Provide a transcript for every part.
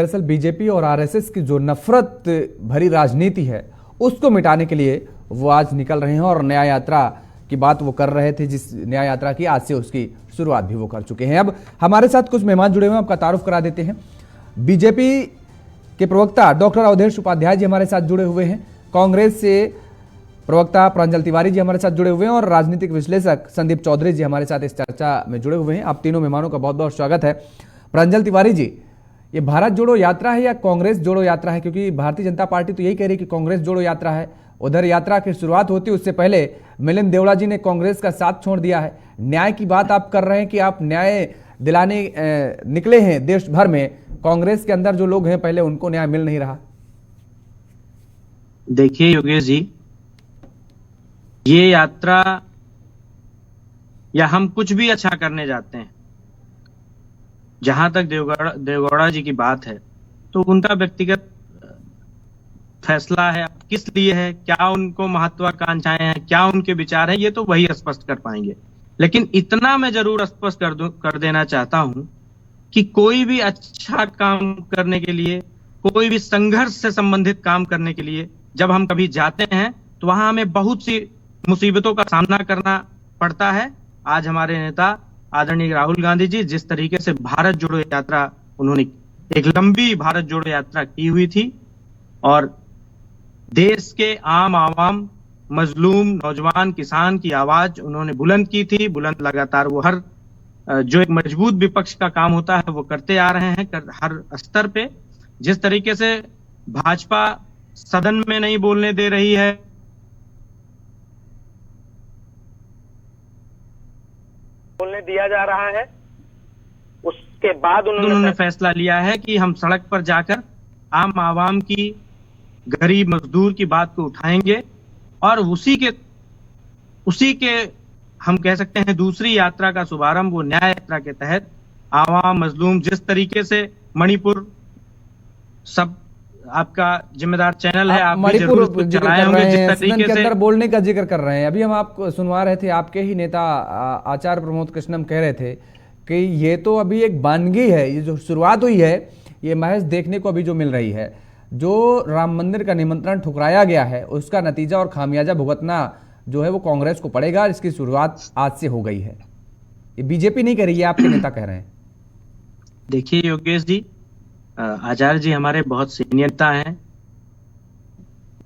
दरअसल बीजेपी और आरएसएस की जो नफरत भरी राजनीति है उसको मिटाने के लिए वो आज निकल रहे हैं और न्याय यात्रा की बात वो कर रहे थे, जिस न्याय यात्रा की आज से उसकी शुरुआत भी वो कर चुके हैं। अब हमारे साथ कुछ मेहमान जुड़े हुए हैं, आपका तारुफ करा देते हैं। बीजेपी के प्रवक्ता डॉक्टर अवधेश उपाध्याय जी हमारे साथ जुड़े हुए हैं, कांग्रेस से प्रवक्ता प्रांजल तिवारी जी हमारे साथ जुड़े हुए हैं और राजनीतिक विश्लेषक संदीप चौधरी जी हमारे साथ इस चर्चा में जुड़े हुए हैं। आप तीनों मेहमानों का बहुत बहुत स्वागत है। प्रांजल तिवारी जी, ये भारत जोड़ो यात्रा है या कांग्रेस जोड़ो यात्रा है? क्योंकि भारतीय जनता पार्टी तो यही कह रही है कि कांग्रेस जोड़ो यात्रा है। उधर यात्रा की शुरुआत होती उससे पहले मिलिंद देवड़ा जी ने कांग्रेस का साथ छोड़ दिया है। न्याय की बात आप कर रहे हैं कि आप न्याय दिलाने निकले हैं देश भर में, कांग्रेस के अंदर जो लोग हैं पहले उनको न्याय मिल नहीं रहा। देखिए योगेश जी, ये यात्रा या हम कुछ भी अच्छा करने जाते हैं, जहां तक देवगौड़ा जी की बात है तो उनका व्यक्तिगत फैसला है, किस लिए है, क्या उनको महत्वाकांक्षाएं हैं, क्या उनके विचार हैं, ये तो वही स्पष्ट कर पाएंगे। लेकिन इतना मैं जरूर स्पष्ट कर देना चाहता हूं कि कोई भी अच्छा काम करने के लिए, कोई भी संघर्ष से संबंधित काम करने के लिए जब हम कभी जाते हैं तो वहां हमें बहुत सी मुसीबतों का सामना करना पड़ता है। आज हमारे नेता आदरणीय राहुल गांधी जी जिस तरीके से भारत जोड़ो यात्रा, उन्होंने एक लंबी भारत जोड़ो यात्रा की हुई थी और देश के आम आवाम, मजलूम, नौजवान, किसान की आवाज उन्होंने बुलंद की थी। बुलंद लगातार वो हर जो एक मजबूत विपक्ष का काम होता है वो करते आ रहे हैं, हर स्तर पे। जिस तरीके से भाजपा सदन में नहीं बोलने दे रही है, बोलने दिया जा रहा है, उसके बाद उन्होंने फैसला लिया है कि हम सड़क पर जाकर आम आवाम की, गरीब मजदूर की बात को उठाएंगे और उसी के हम कह सकते हैं दूसरी यात्रा का शुभारंभ वो न्याय यात्रा के तहत आवाम, मजलूम, जिस तरीके से मणिपुर, सब आपका जिम्मेदार चैनल है, आप मणिपुर जिक्र कर रहे हैं, सदन के अंदर बोलने का जिक्र कर रहे हैं। अभी हम आपको सुनवा रहे थे, आपके ही नेता आचार्य प्रमोद कृष्णम कह रहे थे कि ये तो अभी एक वानगी है, ये जो शुरुआत हुई है ये महज देखने को अभी जो मिल रही है, जो राम मंदिर का निमंत्रण ठुकराया गया है उसका नतीजा और खामियाजा भुगतना जो है वो कांग्रेस को पड़ेगा। इसकी शुरुआत आज से हो गई है, ये बीजेपी नहीं कह रही है, आपके नेता कह रहे हैं। देखिए योगेश जी, आचार्य जी हमारे बहुत सीनियर नेता हैं,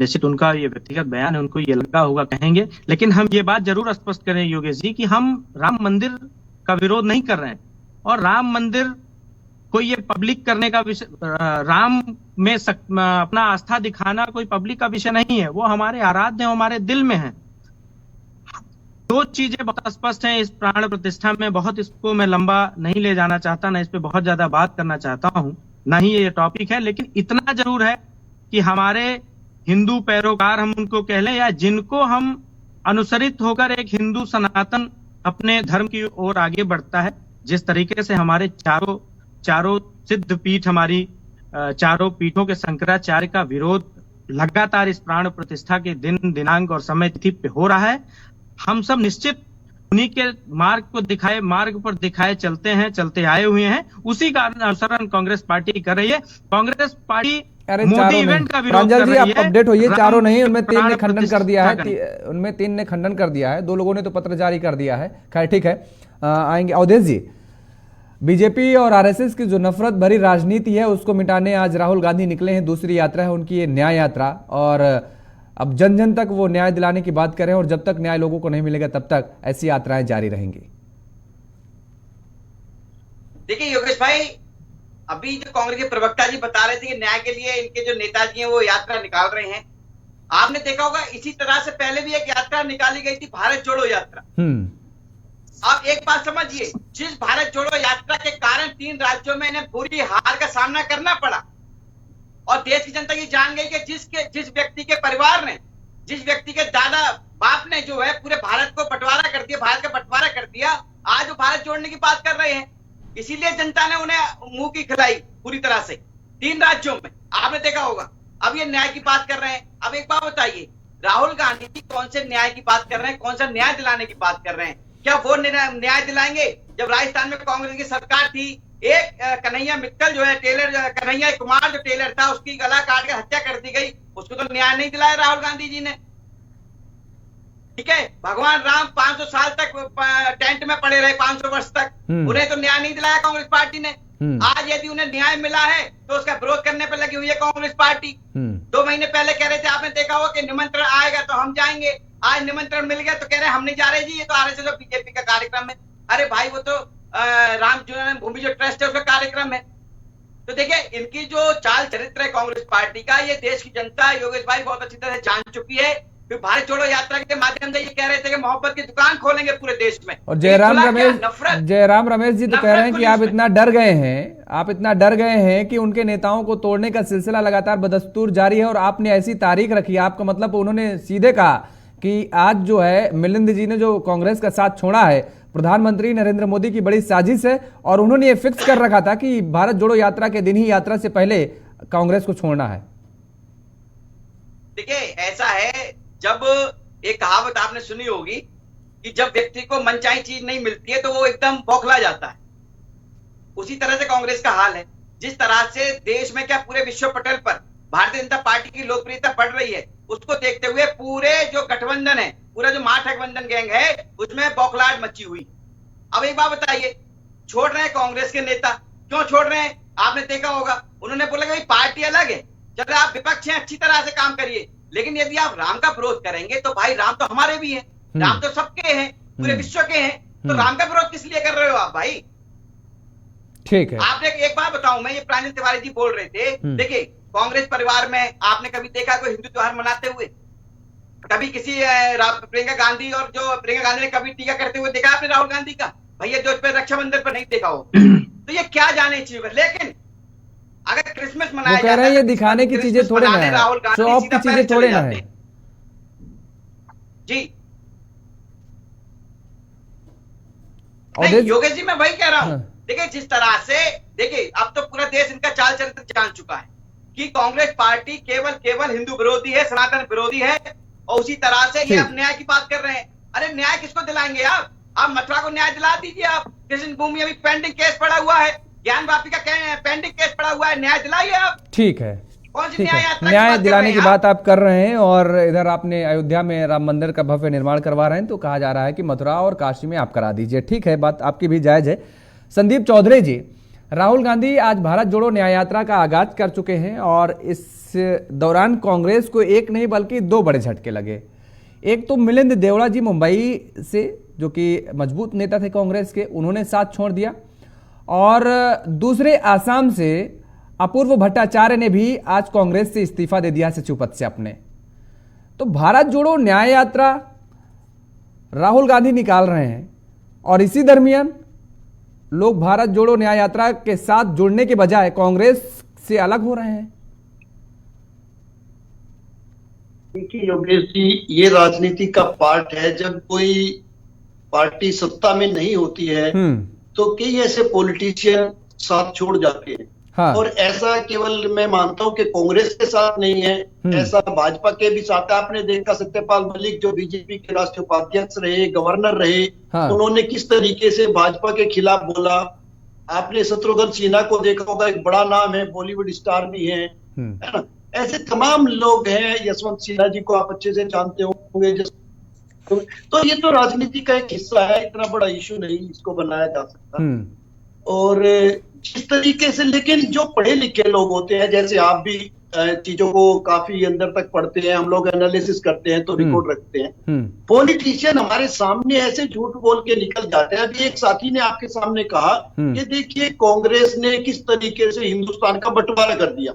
निश्चित उनका ये व्यक्तिगत बयान है, उनको ये लगा होगा कहेंगे, लेकिन हम ये बात जरूर स्पष्ट करें योगेश जी कि हम राम मंदिर का विरोध नहीं कर रहे हैं और राम मंदिर कोई ये पब्लिक करने का विषय, राम में अपना आस्था दिखाना कोई पब्लिक का विषय नहीं है, वो हमारे आराध्य हैं, हमारे दिल में है। दो चीजें बहुत स्पष्ट हैं इस प्राण प्रतिष्ठा में, बहुत इसको मैं लंबा नहीं ले जाना चाहता, ना इस पे बहुत ज्यादा बात करना चाहता हूं, ना ही ये टॉपिक है, लेकिन इतना जरूर है कि हमारे हिंदू पैरोकार हम उनको कह लें या जिनको हम अनुसरित होकर एक हिंदू सनातन अपने धर्म की ओर आगे बढ़ता है, जिस तरीके से हमारे चारों सिद्ध पीठ, हमारी चारों पीठों के शंकराचार्य का विरोध लगातार इस प्राण प्रतिष्ठा के दिन, दिनांक और समय तिथि पे हो रहा है। हम सब निश्चित उन्हीं के मार्ग पर दिखाए चलते आए हुए हैं, उसी का अनुसरण कांग्रेस पार्टी कर रही है। कांग्रेस पार्टी मोदी इवेंट का विरोध कर रही है। आप अपडेट होइए, चारों नहीं, उनमें तीन ने खंडन कर दिया है, उनमें तीन ने खंडन कर दिया है, दो लोगों ने तो पत्र जारी कर दिया है। खैर ठीक है, आएंगे। अवधेश जी, बीजेपी और आरएसएस की जो नफरत भरी राजनीति है उसको मिटाने आज राहुल गांधी निकले हैं, दूसरी यात्रा है उनकी ये न्याय यात्रा, और अब जन जन तक वो न्याय दिलाने की बात करें और जब तक न्याय लोगों को नहीं मिलेगा तब तक ऐसी यात्राएं जारी रहेंगी। देखिए योगेश भाई, अभी जो कांग्रेस के प्रवक्ता जी बता रहे थे कि न्याय के लिए इनके जो नेताजी हैं वो यात्रा निकाल रहे हैं, आपने देखा होगा इसी तरह से पहले भी एक यात्रा निकाली गई थी, भारत जोड़ो यात्रा। आप एक बात समझिए, जिस भारत जोड़ो यात्रा के कारण 3 राज्यों में इन्हें बुरी हार का सामना करना पड़ा और देश की जनता ये जान गई कि जिस व्यक्ति के परिवार ने, जिस व्यक्ति के दादा बाप ने जो है पूरे भारत को बंटवारा कर दिया, भारत का बंटवारा कर दिया, आज वो भारत जोड़ने की बात कर रहे हैं। इसीलिए जनता ने उन्हें मुंह की खिलाई पूरी तरह से 3 राज्यों में, आपने देखा होगा। अब ये न्याय की बात कर रहे हैं। अब एक बात बताइए, राहुल गांधी जी कौन से न्याय की बात कर रहे हैं, कौन सा न्याय दिलाने की बात कर रहे हैं? क्या वो न्याय दिलाएंगे जब राजस्थान में कांग्रेस की सरकार थी, एक कन्हैया मित्तल जो है टेलर, कन्हैया कुमार जो टेलर था, उसकी गला काट कर हत्या कर दी गई, उसको तो न्याय नहीं दिलाया राहुल गांधी जी ने। ठीक है, भगवान राम 500 साल तक टेंट में पड़े रहे, 500 वर्ष तक, उन्हें तो न्याय नहीं दिलाया कांग्रेस पार्टी ने। आज यदि उन्हें न्याय मिला है तो उसका विरोध करने पर लगी हुई है कांग्रेस पार्टी। 2 महीने पहले कह रहे थे, आपने देखा होगा कि निमंत्रण आएगा तो हम जाएंगे, आज निमंत्रण मिल गया तो कह रहे हम नहीं जा रहे जी, ये तो आरएसएस और बीजेपी का कार्यक्रम है। अरे भाई, वो तो राम जन्मभूमि जो ट्रस्ट है उसका कार्यक्रम है। तो देखिए, इनकी जो चाल चरित्र है कांग्रेस पार्टी का, ये देश की जनता योगेश भाई बहुत अच्छी तरह जान चुकी है। फिर भारत छोड़ो यात्रा के माध्यम से ये कह रहे थे कि मोहब्बत की दुकान खोलेंगे पूरे देश में, और जयराम रमेश जी तो कह रहे हैं कि आप इतना डर गए हैं कि उनके नेताओं को तोड़ने का सिलसिला लगातार बदस्तूर जारी है, और आपने ऐसी तारीख रखी। आपका मतलब उन्होंने सीधे कहा कि आज जो है मिलिंद जी ने जो कांग्रेस का साथ छोड़ा है, प्रधानमंत्री नरेंद्र मोदी की बड़ी साजिश है, और उन्होंने ये फिक्स कर रखा था कि भारत जोड़ो यात्रा के दिन ही, यात्रा से पहले कांग्रेस को छोड़ना है। देखिए, ऐसा है, जब एक कहावत आपने सुनी होगी कि जब व्यक्ति को मनचाही चीज नहीं मिलती है तो वो एकदम बौखला जाता है, उसी तरह से कांग्रेस का हाल है। जिस तरह से देश में क्या पूरे विश्व पटल पर भारतीय जनता पार्टी की लोकप्रियता बढ़ रही है, उसको देखते हुए पूरे जो गठबंधन है, पूरा जो महागठबंधन गैंग है, उसमें बौखलाहट मची हुई। अब एक बात बताइए, छोड़ रहे हैं कांग्रेस के नेता, क्यों छोड़ रहे हैं? आपने देखा होगा, उन्होंने बोला कि पार्टी अलग है, चलो आप विपक्ष हैं, अच्छी तरह से काम करिए, लेकिन यदि आप राम का विरोध करेंगे तो भाई राम तो हमारे भी हैं, राम तो सबके हैं, पूरे विश्व के हैं, तो राम का विरोध किस लिए कर रहे हो आप भाई? ठीक है, आपने एक बात बताऊं, मैं, ये प्रांजल तिवारी जी बोल रहे थे, देखिए कांग्रेस परिवार में आपने कभी देखा कोई हिंदू त्योहार मनाते हुए? कभी किसी प्रियंका गांधी और जो प्रियंका गांधी ने कभी टीका करते हुए देखा आपने राहुल गांधी का? भैया जो पे रक्षाबंधन पर नहीं देखा हो तो ये क्या जाने चाहिए। लेकिन अगर क्रिसमस मनाया कह रहे हैं ये दिखाने की चीजें थोड़े ना है, शो ऑफ की चीजें थोड़े ना है जी। नहीं योगेश जी, मैं वही कह रहा हूं। देखिए, जिस तरह से, देखिए अब तो पूरा देश इनका चाल चरित्र जान चुका है कि कांग्रेस पार्टी केवल हिंदू विरोधी है, सनातन विरोधी है, और उसी तरह से ये अब न्याय की बात कर रहे हैं। अरे न्याय किसको दिलाएंगे आप मथुरा को न्याय दिला दीजिए। आप कृष्ण भूमि अभी पेंडिंग केस पड़ा हुआ है, ज्ञान वापी का पेंडिंग केस पड़ा हुआ है, न्याय दिलाइए आप। ठीक है, कौन सी न्याय दिलाने की बात आप कर रहे हैं, और इधर आपने अयोध्या में राम मंदिर का भव्य निर्माण करवा रहे हैं, तो कहा जा रहा है कि मथुरा और काशी में आप करा दीजिए। ठीक है, बात आपकी भी जायज है। संदीप चौधरी जी, राहुल गांधी आज भारत जोड़ो न्याय यात्रा का आगाज कर चुके हैं, और इस दौरान कांग्रेस को एक नहीं बल्कि 2 बड़े झटके लगे। एक तो मिलिंद देवड़ा जी मुंबई से, जो कि मजबूत नेता थे कांग्रेस के, उन्होंने साथ छोड़ दिया, और दूसरे आसाम से अपूर्व भट्टाचार्य ने भी आज कांग्रेस से इस्तीफा दे दिया सचिव पद से अपने। तो भारत जोड़ो न्याय यात्रा राहुल गांधी निकाल रहे हैं, और इसी दरमियान लोग भारत जोड़ो न्याय यात्रा के साथ जुड़ने के बजाय कांग्रेस से अलग हो रहे हैं। देखिए योगेश जी, ये राजनीति का पार्ट है। जब कोई पार्टी सत्ता में नहीं होती है तो कई ऐसे पॉलिटिशियन साथ छोड़ जाते हैं। हाँ। और ऐसा केवल मैं मानता हूं कि कांग्रेस के साथ नहीं है, ऐसा भाजपा के भी साथ है। आपने देखा सत्यपाल मलिक जो बीजेपी के राष्ट्रीय उपाध्यक्ष रहे, गवर्नर रहे, हाँ। उन्होंने किस तरीके से भाजपा के खिलाफ बोला। आपने शत्रुघ्न सिन्हा को देखा होगा, एक बड़ा नाम है, बॉलीवुड स्टार भी है ना। ऐसे तमाम लोग हैं, यशवंत सिन्हा जी को आप अच्छे से जानते होंगे। तो ये तो राजनीति का एक हिस्सा है, इतना बड़ा इशू नहीं इसको बनाया जा सकता। और जिस तरीके से, लेकिन जो पढ़े लिखे लोग होते हैं, जैसे आप भी चीजों को काफी अंदर तक पढ़ते हैं, हम लोग एनालिसिस करते हैं तो रिकॉर्ड रखते हैं। पॉलिटिशियन हमारे सामने ऐसे झूठ बोल के निकल जाते हैं। अभी एक साथी ने आपके सामने कहा कि देखिए कांग्रेस ने किस तरीके से हिंदुस्तान का बंटवारा कर दिया।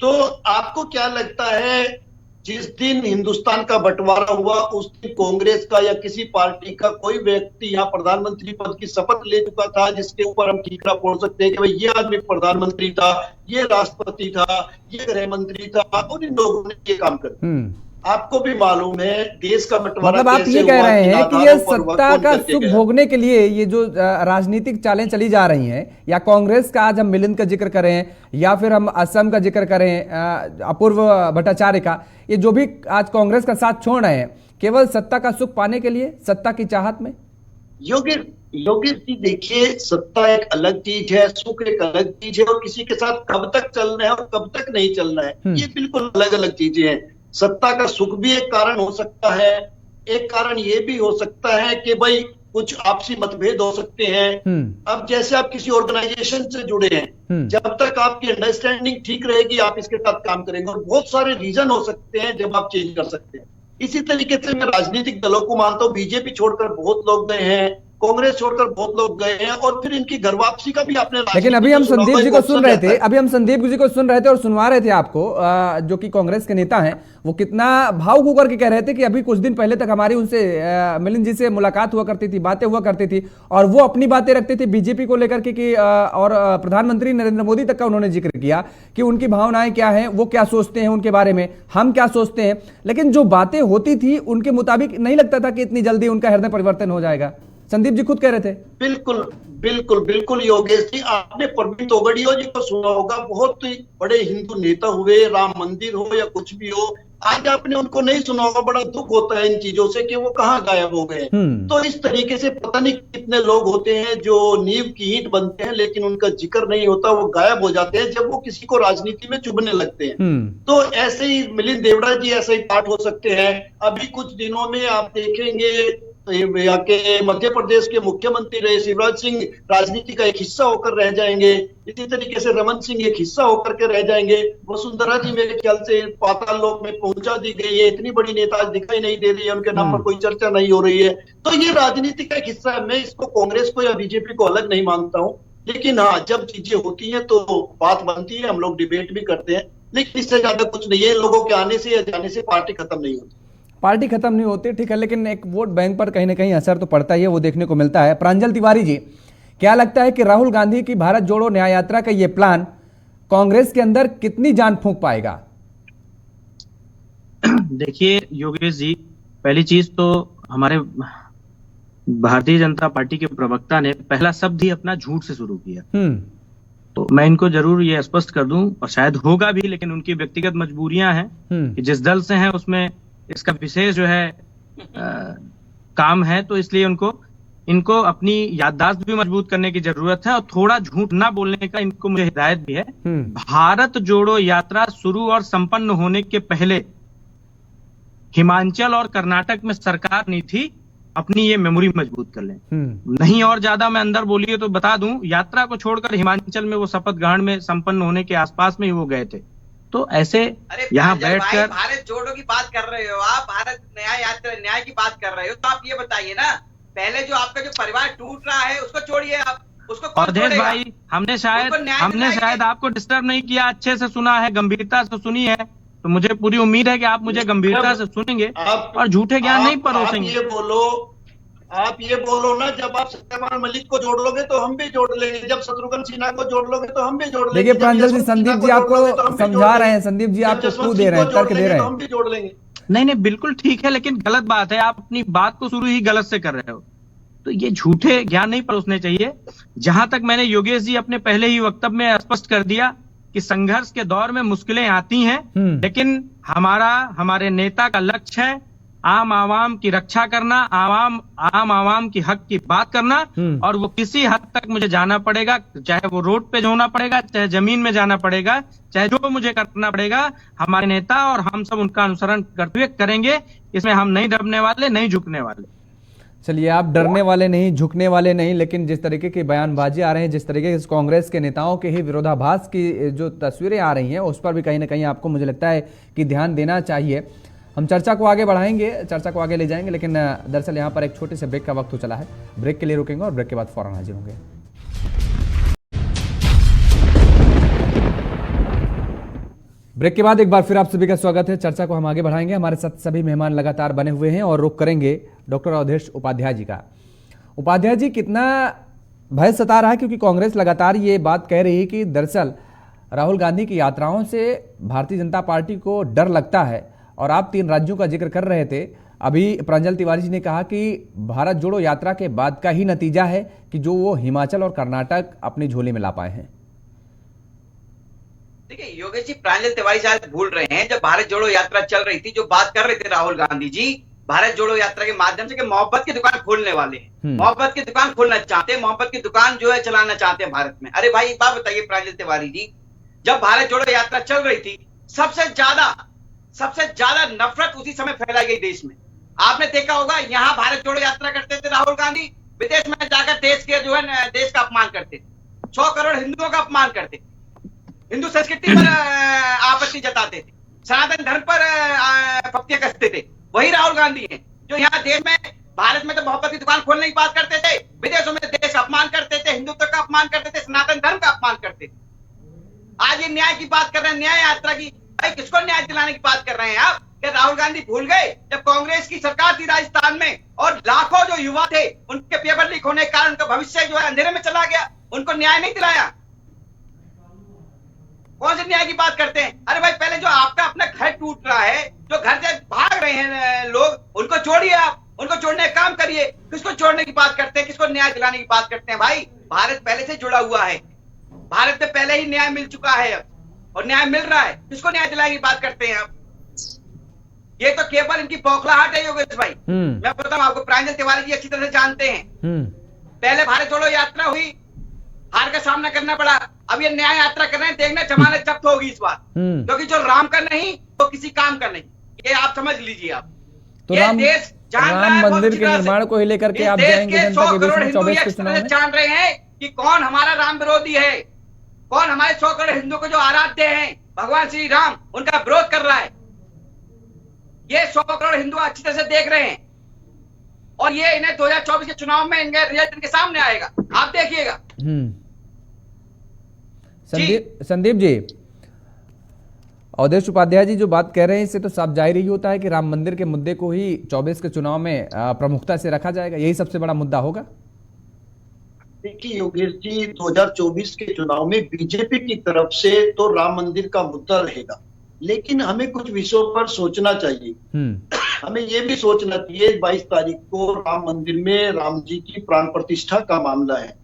तो आपको क्या लगता है, जिस दिन हिंदुस्तान का बंटवारा हुआ उस दिन कांग्रेस का या किसी पार्टी का कोई व्यक्ति यहाँ प्रधानमंत्री पद की शपथ ले चुका था, जिसके ऊपर हम ठीकरा फोड़ सकते हैं कि भाई ये आदमी प्रधानमंत्री था, ये राष्ट्रपति था, ये गृह मंत्री था, और इन लोगों ने ये काम कर। आपको भी मालूम है देश का बंटवारा मतलब आप ये कह रहे हैं कि ये सत्ता का सुख भोगने के लिए ये जो राजनीतिक चालें चली जा रही हैं, या कांग्रेस का आज हम मिलिंद का जिक्र करें या फिर हम असम का जिक्र करें अपूर्व भट्टाचार्य का, ये जो भी आज कांग्रेस का साथ छोड़ रहे हैं, केवल सत्ता का सुख पाने के लिए, सत्ता की चाहत में। योगेश जी देखिए, सत्ता एक अलग चीज है, सुख एक अलग चीज है, और किसी के साथ कब तक चलना है और कब तक नहीं चलना है, ये बिल्कुल अलग अलग चीजें हैं। सत्ता का सुख भी एक कारण हो सकता है, एक कारण ये भी हो सकता है कि भाई कुछ आपसी मतभेद हो सकते हैं। अब जैसे आप किसी ऑर्गेनाइजेशन से जुड़े हैं, जब तक आपकी अंडरस्टैंडिंग ठीक रहेगी आप इसके साथ काम करेंगे, और बहुत सारे रीजन हो सकते हैं जब आप चेंज कर सकते हैं। इसी तरीके से मैं राजनीतिक दलों को मानता हूँ, बीजेपी छोड़कर बहुत लोग गए हैं, कांग्रेस छोड़कर बहुत लोग गए हैं, और फिर इनकी घर वापसी का भी आपने, लेकिन अभी हम संदीप जी को सुन रहे थे, और सुनवा रहे थे आपको, जो कि कांग्रेस के नेता हैं, वो कितना भावुक होकर के कह रहे थे कि अभी कुछ दिन पहले तक हमारी उनसे मिलिंद जी से मुलाकात हुआ करती थी, बातें हुआ करती थी, और वो अपनी बातें रखते थे बीजेपी को लेकर के कि और प्रधानमंत्री नरेंद्र मोदी तक का उन्होंने जिक्र किया कि उनकी भावनाएं क्या हैं, वो क्या सोचते हैं उनके बारे में, हम क्या सोचते हैं। लेकिन जो बातें होती थी उनके मुताबिक नहीं लगता था कि इतनी जल्दी उनका हृदय परिवर्तन हो जाएगा। संदीप जी खुद कह रहे थे। बिल्कुल बिल्कुल बिल्कुल योगेश जी, आपने प्रवीण तोगड़िया जी को सुना होगा, बहुत बड़े हिंदू नेता हुए, राम मंदिर हो या कुछ भी हो, आज आपने उनको नहीं सुना होगा। बड़ा दुख होता है इन चीजों से कि वो कहाँ गायब हो गए। तो इस तरीके से पता नहीं कितने लोग होते हैं जो नींव की ईंट बनते हैं, लेकिन उनका जिक्र नहीं होता, वो गायब हो जाते हैं जब वो किसी को राजनीति में चुभने लगते हैं। तो ऐसे ही मिलिंद देवड़ा जी ऐसे ही पार्ट हो सकते हैं। अभी कुछ दिनों में आप देखेंगे यहाँ के मध्य प्रदेश के मुख्यमंत्री रहे शिवराज सिंह राजनीति का एक हिस्सा होकर रह जाएंगे। इसी तरीके से रमन सिंह एक हिस्सा होकर के रह जाएंगे। वसुंधरा जी मेरे ख्याल से पाताल लोक में पहुंचा दी गई है, इतनी बड़ी नेता आज दिखाई नहीं दे रही है, उनके नाम पर कोई चर्चा नहीं हो रही है। तो ये राजनीति का एक हिस्सा है। मैं इसको कांग्रेस को या बीजेपी को अलग नहीं मानता हूँ, लेकिन हाँ, जब चीजें होती है तो बात बनती है, हम लोग डिबेट भी करते हैं, लेकिन इससे ज्यादा कुछ नहीं है। लोगों के आने से या जाने से पार्टी खत्म नहीं होती। पार्टी खत्म नहीं होती, ठीक है, लेकिन एक वोट बैंक पर कहीं ना कहीं असर तो पड़ता ही है, वो देखने को मिलता है। प्रांजल तिवारी जी, क्या लगता है कि राहुल गांधी की भारत जोड़ो न्याय यात्रा का ये प्लान कांग्रेस के अंदर कितनी जान फूंक पाएगा? देखिए योगेश जी, पहली चीज तो हमारे भारतीय जनता पार्टी के प्रवक्ता ने पहला शब्द ही अपना झूठ से शुरू किया। तो मैं इनको जरूर ये स्पष्ट कर दूं, और शायद होगा भी, लेकिन उनकी व्यक्तिगत मजबूरियां हैं कि जिस दल से हैं उसमें इसका विशेष जो है काम है, तो इसलिए इनको अपनी याददाश्त भी मजबूत करने की जरूरत है, और थोड़ा झूठ ना बोलने का इनको मुझे हिदायत भी है। भारत जोड़ो यात्रा शुरू और संपन्न होने के पहले हिमाचल और कर्नाटक में सरकार नहीं थी, अपनी ये मेमोरी मजबूत कर लें। नहीं और ज्यादा मैं अंदर बोलिए तो बता दूं, यात्रा को छोड़कर हिमाचल में वो शपथ ग्रहण में संपन्न होने के आसपास में ही वो गए थे। तो ऐसे यहाँ बैठकर भारत जोड़ो की बात कर रहे हो आप, भारत न्याय यात्रा न्याय की बात कर रहे हो, तो आप ये बताइए ना, पहले जो आपका जो परिवार टूट रहा है उसको छोड़िए, आप उसको कौन छोड़ेगा? भाई, हमने शायद आपको डिस्टर्ब नहीं किया, अच्छे से सुना है, गंभीरता से सुनी है, तो मुझे पूरी उम्मीद है कि आप मुझे गंभीरता से सुनेंगे और झूठे ज्ञान नहीं परोसेंगे। आप ये बोलो ना, जब आप सत्यपाल मलिक को जोड़ लोगे तो हम भी जोड़ लेंगे, जब शत्रुघ्न सिन्हा को जोड़ लोगे तो हम भी जोड़ लेंगे। देखिए प्रांजल जी, संदीप जी आपको समझा रहे हैं, संदीप जी आपको क्लू दे रहे हैं, तर्क दे रहे हैं। हम भी जोड़ लेंगे। नहीं बिल्कुल ठीक है, लेकिन गलत बात है, आप अपनी बात को शुरू ही गलत से कर रहे हो। तो ये झूठे ज्ञान नहीं परोसने चाहिए। जहां तक मैंने योगेश जी अपने पहले ही वक्तव्य में स्पष्ट कर दिया कि संघर्ष के दौर में मुश्किलें आती हैं, लेकिन हमारे नेता का लक्ष्य है आम आवाम की रक्षा करना, आम आवाम की हक की बात करना, और वो किसी हद तक मुझे जाना पड़ेगा, चाहे वो रोड पे होना पड़ेगा, चाहे जमीन में जाना पड़ेगा, चाहे जो मुझे करना पड़ेगा, हमारे नेता और हम सब उनका अनुसरण करते हुए करेंगे। इसमें हम नहीं डरने वाले, नहीं झुकने वाले। चलिए, आप डरने वाले नहीं, झुकने वाले नहीं, लेकिन जिस तरीके की बयानबाजी आ रहे हैं, जिस तरीके से कांग्रेस के नेताओं के ही विरोधाभास की जो तस्वीरें आ रही हैं, उस पर भी कहीं ना कहीं आपको मुझे लगता है कि ध्यान देना चाहिए। हम चर्चा को आगे बढ़ाएंगे, चर्चा को आगे ले जाएंगे, लेकिन दरअसल यहाँ पर एक छोटे से ब्रेक का वक्त हो चला है। ब्रेक के लिए रुकेंगे और ब्रेक के बाद फौरन हाजिर होंगे। ब्रेक के बाद एक बार फिर आप सभी का स्वागत है। चर्चा को हम आगे बढ़ाएंगे। हमारे साथ सभी मेहमान लगातार बने हुए हैं और रुक करेंगे डॉक्टर अवधेश उपाध्याय जी का। उपाध्याय जी, कितना भय सता रहा है, क्योंकि कांग्रेस लगातार ये बात कह रही है कि दरअसल राहुल गांधी की यात्राओं से भारतीय जनता पार्टी को डर लगता है, और आप 3 राज्यों का जिक्र कर रहे थे। अभी प्रांजल तिवारी जी ने कहा कि भारत जोड़ो यात्रा के बाद का ही नतीजा है कि जो वो हिमाचल और कर्नाटक अपनी झोली में ला पाए हैं। देखिए योगेश जी, प्रांजल तिवारी शायद भूल रहे हैं, जब भारत जोड़ो यात्रा चल रही थी, जो बात कर रहे थे राहुल गांधी जी, भारत जोड़ो यात्रा के माध्यम से कि मोहब्बत की दुकान खोलने वाले हैं, मोहब्बत की दुकान खोलना चाहते हैं, मोहब्बत की दुकान जो है चलाना चाहते हैं भारत में। अरे भाई एक बात बताइए प्रांजल तिवारी जी, जब भारत जोड़ो यात्रा चल रही थी सबसे ज्यादा नफरत उसी समय फैलाई गई देश में। आपने देखा होगा यहाँ भारत जोड़ो यात्रा करते थे राहुल गांधी, विदेश में जाकर देश के जो है देश का अपमान करते, 100 करोड़ हिंदुओं का अपमान करते, हिंदू संस्कृति पर आपत्ति जताते थे, सनातन धर्म पर पत्तियां कसते थे। वही राहुल गांधी हैं जो यहाँ देश में, भारत में तो मोहब्बत की दुकान खोलने की बात करते थे, विदेशों में देश का अपमान करते थे, हिंदुत्व का अपमान करते थे, सनातन धर्म का अपमान करते थे। आज ये न्याय की बात कर रहे हैं, न्याय यात्रा की। भाई किसको न्याय दिलाने की बात कर रहे हैं आप? क्या राहुल गांधी भूल गए जब कांग्रेस की सरकार थी राजस्थान में और लाखों जो युवा थे उनके पेपर लीक होने के कारण उनका भविष्य जो है अंधेरे में चला गया, उनको न्याय नहीं दिलाया? कौन से न्याय की बात करते हैं? अरे भाई पहले जो आपका अपना घर टूट रहा है, जो घर से भाग रहे हैं लोग, उनको छोड़िए, आप उनको छोड़ने का काम करिए। किसको छोड़ने की बात करते हैं, किसको न्याय दिलाने की बात करते हैं? भाई भारत पहले से जुड़ा हुआ है, भारत में पहले ही न्याय मिल चुका है अब, और न्याय मिल रहा है। किसको न्याय दिलाने की बात करते हैं आप? ये तो केवल इनकी बौखलाहट है योगेश भाई। मैं बताऊं आपको, प्रांजल तिवारी जी अच्छी तरह से जानते हैं, पहले भारत जोड़ो यात्रा हुई, हार का सामना करना पड़ा। अब ये न्याय यात्रा कर रहे हैं, देखना जमानत जब्त होगी इस बार, क्योंकि जो राम का नहीं तो किसी काम का नहीं, ये आप समझ लीजिए। आप तो ये देश राम मंदिर के निर्माण को ही लेकर के आप जाएंगे जनता के बीच में 24 के चुनाव में? जान रहे हैं कि कौन हमारा राम विरोधी है, कौन हमारे 100 करोड़ हिंदुओं को जो आराध्य हैं भगवान श्री राम, उनका विरोध कर रहा है। ये 100 करोड़ हिंदू अच्छी तरह से देख रहे हैं, और ये इन्हें 2024 के चुनाव में इनका रिजल्ट इनके सामने आएगा, आप देखिएगा। संदीप जी, अवधेश उपाध्याय जी जो बात कह रहे हैं इससे तो साफ जाहिर ही होता है कि राम मंदिर के मुद्दे को ही 24 के चुनाव में प्रमुखता से रखा जाएगा, यही सबसे बड़ा मुद्दा होगा। देखिए योगेश जी, 2024 के चुनाव में बीजेपी की तरफ से तो राम मंदिर का मुद्दा रहेगा, लेकिन हमें कुछ विषयों पर सोचना चाहिए। हमें ये भी सोचना चाहिए 22 तारीख को राम मंदिर में राम जी की प्राण प्रतिष्ठा का मामला है।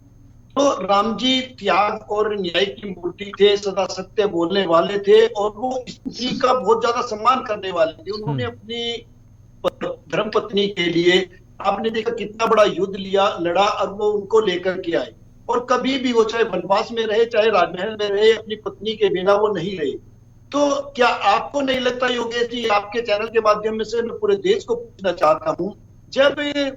तो राम जी त्याग और न्याय की मूर्ति थे, सदा सत्य बोलने वाले थे, और वो स्त्री का बहुत ज्यादा सम्मान करने वाले थे। उन्होंने अपनी धर्म पत्नी के लिए आपने देखा कितना बड़ा युद्ध लड़ा, और वो उनको लेकर के आए, और कभी भी वो चाहे वनवास में रहे चाहे राजमहल में रहे, अपनी पत्नी के बिना वो नहीं रहे। तो क्या आपको नहीं लगता योगेश जी, आपके चैनल के माध्यम से मैं पूरे देश को पूछना चाहता हूँ, जब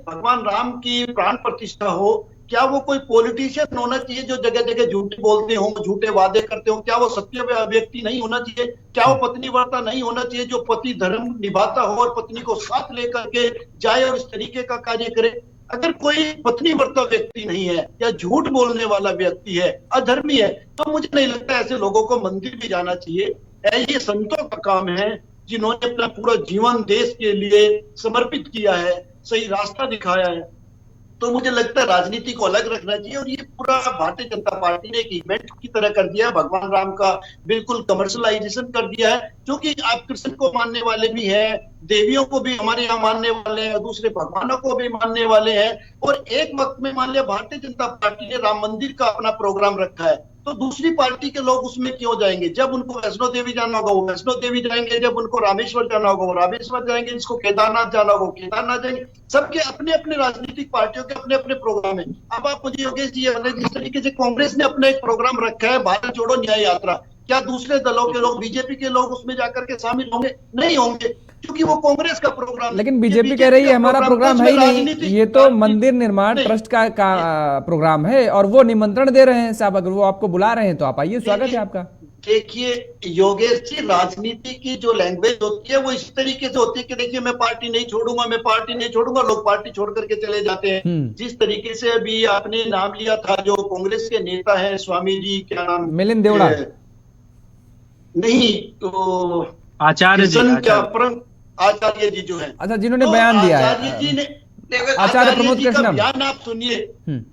भगवान राम की प्राण प्रतिष्ठा हो, क्या वो कोई पॉलिटिशियन होना चाहिए जो जगह जगह झूठे बोलते हो, झूठे वादे करते हो? क्या वो सत्य व्यक्ति नहीं होना चाहिए? क्या वो पत्नीव्रता नहीं होना चाहिए जो पति धर्म निभाता हो और पत्नी को साथ लेकर के जाए और इस तरीके का कार्य करे? अगर कोई पत्नीव्रता व्यक्ति नहीं है या झूठ बोलने वाला व्यक्ति है, अधर्मी है, तो मुझे नहीं लगता ऐसे लोगों को मंदिर भी जाना चाहिए। ये संतों का काम है जिन्होंने अपना पूरा जीवन देश के लिए समर्पित किया है, सही रास्ता दिखाया है। तो मुझे लगता है राजनीति को अलग रखना चाहिए, और ये पूरा भारतीय जनता पार्टी ने एक इवेंट की तरह कर दिया है, भगवान राम का बिल्कुल कमर्शलाइजेशन कर दिया है। क्योंकि आप कृष्ण को मानने वाले भी हैं, देवियों को भी हमारे यहाँ मानने वाले हैं, दूसरे भगवानों को भी मानने वाले हैं, और एक वक्त में मान लिया भारतीय जनता पार्टी ने राम मंदिर का अपना प्रोग्राम रखा है, तो दूसरी पार्टी के लोग उसमें क्यों जाएंगे? जब उनको वैष्णो देवी जाना होगा वो वैष्णो देवी जाएंगे, जब उनको रामेश्वर जाना होगा वो रामेश्वर जाएंगे, जिसको केदारनाथ जाना होगा वो केदारनाथ जाएंगे। सबके अपने अपने राजनीतिक पार्टियों के अपने अपने प्रोग्राम है। अब आप मुझे योगेश जी, जिस तरीके से कांग्रेस ने अपना एक प्रोग्राम रखा है भारत जोड़ो न्याय यात्रा, क्या दूसरे दलों के लोग, बीजेपी के लोग उसमें जाकर के शामिल होंगे? नहीं होंगे, क्योंकि वो कांग्रेस का प्रोग्राम। लेकिन बीजेपी कह रही है हमारा प्रोग्राम है ही नहीं, ये तो मंदिर निर्माण ट्रस्ट का प्रोग्राम है, और वो निमंत्रण दे रहे हैं साहब, अगर वो आपको बुला रहे हैं तो आप आइए, स्वागत है आपका। देखिए योगेश जी, राजनीति की जो लैंग्वेज होती है वो इस तरीके से होती है कि देखिए मैं पार्टी नहीं छोड़ूंगा, मैं पार्टी नहीं छोड़ूंगा, लोग पार्टी छोड़ करके चले जाते हैं। जिस तरीके से अभी आपने नाम लिया था, जो कांग्रेस के नेता है स्वामी जी, क्या नाम, मिलिंद देवड़ा नहीं तो आचार्य जी जो है, अच्छा, जिन्होंने बयान दिया है, आचार्य जी ने, आचार्य प्रमोद कृष्णन बयान आप सुनिए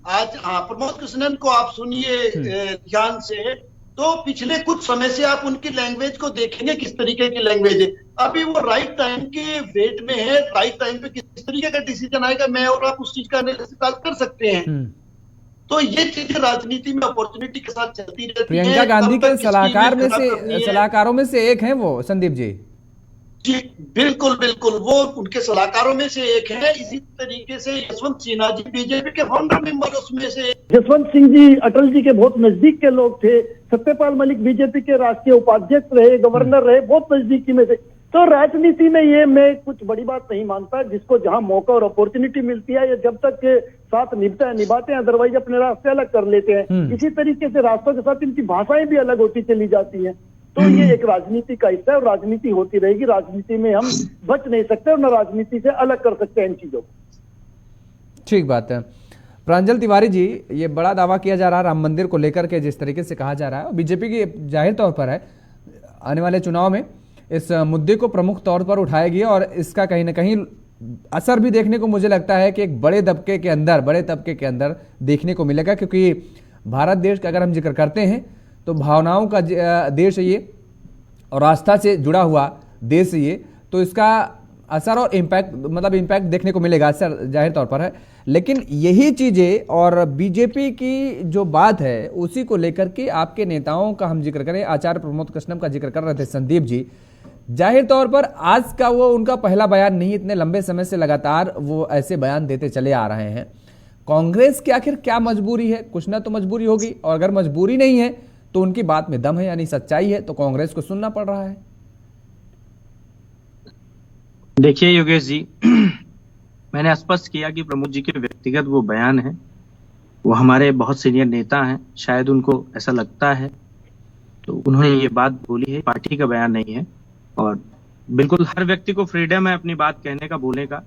आज। हाँ, प्रमोद कृष्णन को आप सुनिए ध्यान से, तो पिछले कुछ समय से आप उनकी लैंग्वेज को देखेंगे किस तरीके की लैंग्वेज है। अभी वो राइट टाइम के वेट में है, राइट टाइम पे किस तरीके का डिसीजन आएगा, मैं और आप उस चीज का एनालिसिस कर सकते हैं। तो ये चीजें राजनीति में अपॉर्चुनिटी के साथ चलती रहती है। प्रियंका गांधी के सलाहकारों में से एक हैं वो, संदीप जी। जी बिल्कुल बिल्कुल, वो उनके सलाहकारों में से एक है। इसी तरीके से यशवंत सिन्हा जी बीजेपी के फाउंडर मेंबर उसमें से। यशवंत सिंह जी अटल जी के बहुत नजदीक के लोग थे। सत्यपाल मलिक बीजेपी के राष्ट्रीय उपाध्यक्ष रहे, गवर्नर रहे, बहुत नजदीकी में थे। तो राजनीति में ये मैं कुछ बड़ी बात नहीं मानता। जिसको जहां मौका और अपॉर्चुनिटी मिलती है ये जब तक साथ निभाते हैं, अदरवाइज अपने रास्ते अलग कर लेते हैं। इसी तरीके से राष्ट्रों के साथ इनकी भाषाएं भी अलग होती चली जाती हैं। तो ये एक राजनीति का हिस्सा है और राजनीति होती रहेगी। राजनीति में हम बच नहीं सकते और न राजनीति से अलग कर सकते हैं इन चीजों को। ठीक बात है। प्रांजल तिवारी जी, ये बड़ा दावा किया जा रहा है राम मंदिर को लेकर के, जिस तरीके से कहा जा रहा है, बीजेपी की जाहिर तौर पर है आने वाले चुनाव में इस मुद्दे को प्रमुख तौर पर उठाया गया और इसका कहीं ना कहीं असर भी देखने को मुझे लगता है कि एक बड़े तबके के अंदर देखने को मिलेगा। क्योंकि भारत देश का अगर हम जिक्र करते हैं तो भावनाओं का देश है ये और आस्था से जुड़ा हुआ देश है ये, तो इसका असर और इम्पैक्ट देखने को मिलेगा, असर जाहिर तौर पर है। लेकिन यही चीजें और बीजेपी की जो बात है उसी को लेकर के आपके नेताओं का हम जिक्र करें, आचार्य प्रमोद कृष्णम का जिक्र कर रहे थे संदीप जी, जाहिर तौर पर आज का वो उनका पहला बयान नहीं, इतने लंबे समय से लगातार वो ऐसे बयान देते चले आ रहे हैं। कांग्रेस की आखिर क्या मजबूरी है? कुछ ना तो मजबूरी होगी, और अगर मजबूरी नहीं है तो उनकी बात में दम है, यानी सच्चाई है, तो कांग्रेस को सुनना पड़ रहा है। देखिए योगेश जी, मैंने स्पष्ट किया कि प्रमोद जी के व्यक्तिगत वो बयान है, वो हमारे बहुत सीनियर नेता हैं, शायद उनको ऐसा लगता है तो उन्होंने ये बात बोली है, पार्टी का बयान नहीं है। और बिल्कुल हर व्यक्ति को फ्रीडम है अपनी बात कहने का, बोलने का।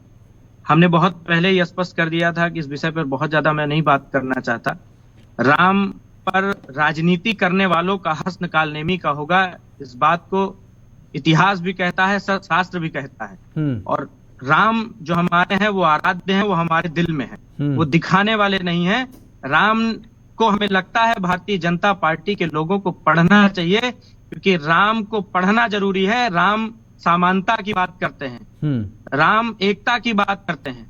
हमने बहुत पहले ही स्पष्ट कर दिया था कि इस विषय पर बहुत ज्यादा मैं नहीं बात करना चाहता। राम पर राजनीति करने वालों का हस्न काल नेमी का होगा, इस बात को इतिहास भी कहता है, शास्त्र भी कहता है। और राम जो हमारे हैं वो आराध्य हैं, वो हमारे दिल में है, वो दिखाने वाले नहीं हैं। राम को हमें लगता है भारतीय जनता पार्टी के लोगों को पढ़ना चाहिए, क्योंकि राम को पढ़ना जरूरी है। राम समानता की बात करते हैं, राम एकता की बात करते हैं।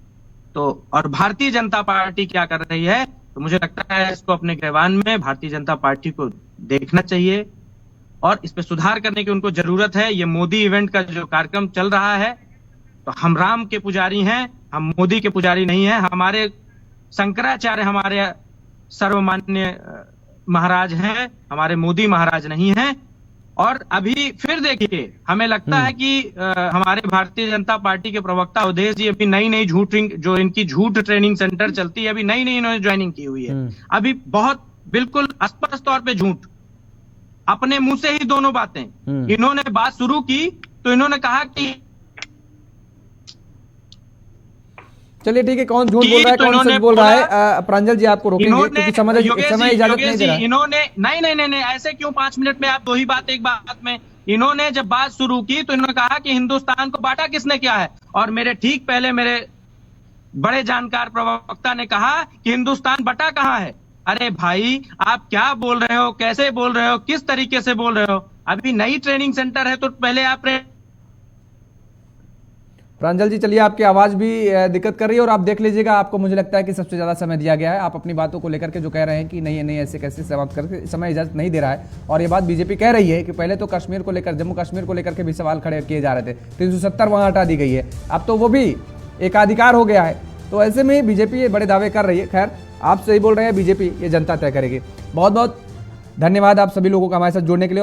तो और भारतीय जनता पार्टी क्या कर रही है, तो मुझे लगता है इसको अपने गिरबान में भारतीय जनता पार्टी को देखना चाहिए और इस पे सुधार करने की उनको जरूरत है। ये मोदी इवेंट का जो कार्यक्रम चल रहा है, तो हम राम के पुजारी हैं, हम मोदी के पुजारी नहीं हैं। हमारे शंकराचार्य हमारे सर्वमान्य महाराज हैं, हमारे मोदी महाराज नहीं हैं। और अभी फिर देखिए, हमें लगता है कि हमारे भारतीय जनता पार्टी के प्रवक्ता अवधेश जी अभी नई जो इनकी झूठ ट्रेनिंग सेंटर चलती है, अभी नई इन्होंने ज्वाइनिंग की हुई है। अभी बहुत बिल्कुल स्पष्ट तौर पे झूठ, अपने मुंह से ही दोनों बातें। इन्होंने बात शुरू की तो इन्होंने कहा कि चलिए ठीक है, कौन झूठ बोल रहा है कौन सच बोल रहा है, प्रांजल जी आपको रोकेंगे क्योंकि समय इजाजत नहीं दे रहा है। इन्होंने नहीं ऐसे क्यों 5 मिनट में आप दो ही बात एक बात में। इन्होंने जब बात शुरू की तो इन्होंने कहा कि हिंदुस्तान को बांटा किसने किया है, और मेरे ठीक पहले मेरे बड़े जानकार प्रवक्ता ने कहा कि हिंदुस्तान बटा कहां है। अरे भाई, आप क्या बोल रहे हो, कैसे बोल रहे हो, किस तरीके से बोल रहे हो? अभी नई ट्रेनिंग सेंटर है तो पहले आप प्रांजल जी चलिए, आपकी आवाज भी दिक्कत कर रही है और आप देख लीजिएगा, आपको मुझे लगता है कि सबसे ज्यादा समय दिया गया है। आप अपनी बातों को लेकर के जो कह रहे हैं कि नहीं ऐसे कैसे समाप्त करके, समय इजाजत नहीं दे रहा है। और ये बात बीजेपी कह रही है कि पहले तो कश्मीर को लेकर, जम्मू कश्मीर को लेकर के भी सवाल खड़े किए जा रहे थे, 370 वहां हटा दी गई है, अब तो वो भी एकाधिकार हो गया है। तो ऐसे में बीजेपी ये बड़े दावे कर रही है। खैर, आप सही बोल रहे हैं, बीजेपी ये जनता तय करेगी। बहुत बहुत धन्यवाद आप सभी लोगों का हमारे साथ जुड़ने के लिए।